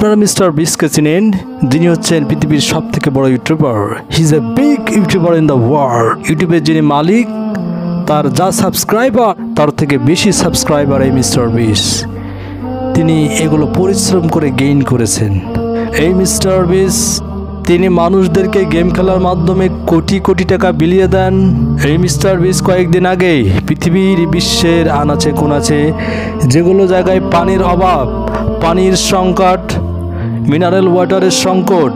আপনারা মিস্টার বিস্টকে চিনেন, যিনি হচ্ছেন পৃথিবীর সবথেকে বড় YouTuber. He is a big YouTuber in the world. ইউটিউবের যিনি মালিক, তার যা সাবস্ক্রাইবার তার থেকে বেশি সাবস্ক্রাইবার এই মিস্টার বিস্ট। তিনি এগুলো পরিশ্রম করে গেইন করেছেন। এই মিস্টার বিস্ট তিনি মানুষদেরকে গেম খেলার মাধ্যমে কোটি কোটি টাকা বিলিয়ে দেন। এই মিস্টার বিস্ট কয়েকদিন আগে পৃথিবীর বিশ্বের আনাচে কোনাচে যেগুলো জায়গায় পানির অভাব, পানির সংকট, মিনারেল ওয়াটারের সংকট,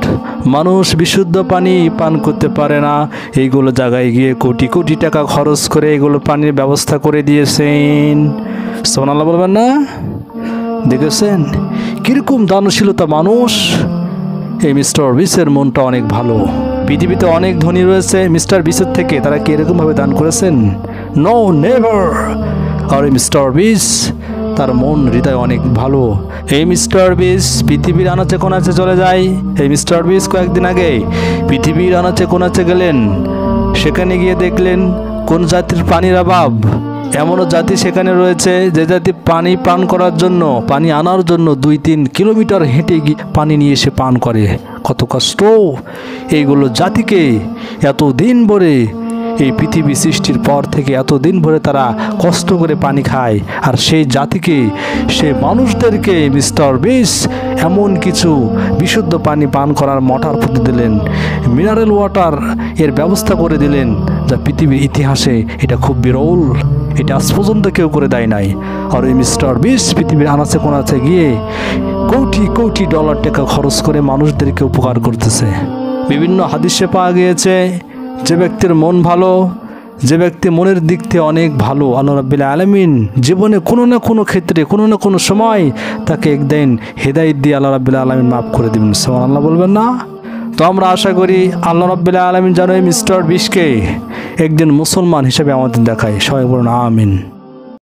মানুষ বিশুদ্ধ পানি পান করতে পারে না, এইগুলো জায়গায় গিয়ে কোটি কোটি টাকা খরচ করে এগুলো পানির ব্যবস্থা করে দিয়েছেন। সুবহানাল্লাহ বলবেন না? দেখেছেন কীরকম দানশীলতা মানুষ। এই মিস্টার বিস্টের মনটা অনেক ভালো। পৃথিবীতে অনেক ধনী রয়েছে মিস্টার বিস্টের থেকে, তারা কি এরকমভাবে দান করেছেন? No, never. আর এই মিস্টার বিস্ট তার মন হৃদয় অনেক ভালো। এই মিস্টার বিস্ট পৃথিবীর আনাচে কোনাচে চলে যায়। এই মিস্টার বিস্ট কয়েকদিন আগে পৃথিবীর আনাচে কোনাচে গেলেন, সেখানে গিয়ে দেখলেন কোন জাতির পানির অভাব। এমনও জাতি সেখানে রয়েছে যে জাতি পানি পান করার জন্য, পানি আনার জন্য 2-3 কিলোমিটার হেঁটে গিয়ে পানি নিয়ে এসে পান করে। কত কষ্ট! এইগুলো জাতিকে এতদিন ভরে, এই পৃথিবী সৃষ্টির পর থেকে এতদিন ভরে তারা কষ্ট করে পানি খায়, আর সেই জাতিকে, সে মানুষদেরকে মিস্টার বিস্ট এমন কিছু বিশুদ্ধ পানি পান করার মোটর পুঁতে দিলেন, মিনারেল ওয়াটার এর ব্যবস্থা করে দিলেন, যা পৃথিবীর ইতিহাসে এটা খুব বিরল। এটা আজ পর্যন্ত কেউ করে দেয় নাই। আর এই মিস্টার বিস্ট পৃথিবীর আনাচে কোনাচে গিয়ে কোটি কোটি ডলার টাকা খরচ করে মানুষদেরকে উপকার করতেছে। বিভিন্ন হাদিসে পাওয়া গিয়েছে, যে ব্যক্তির মন ভালো, যে ব্যক্তি মনের দিক থেকে অনেক ভালো, আল্লাহ রাব্বুল আলামিন জীবনে কোনো না কোনো ক্ষেত্রে, কোনো না কোনো সময় তাকে একদিন হেদায়েত দিয়ে আল্লাহ রাব্বুল আলামিন মাফ করে দিবেন। সুবহানাল্লাহ বলবেন না? তো আমরা আশা করি আল্লাহ রাব্বুল আলামিন যেন এই মিস্টার বিস্টকে একদিন মুসলমান হিসেবে আমাদের দেখায়। সবাই বলুন আমিন।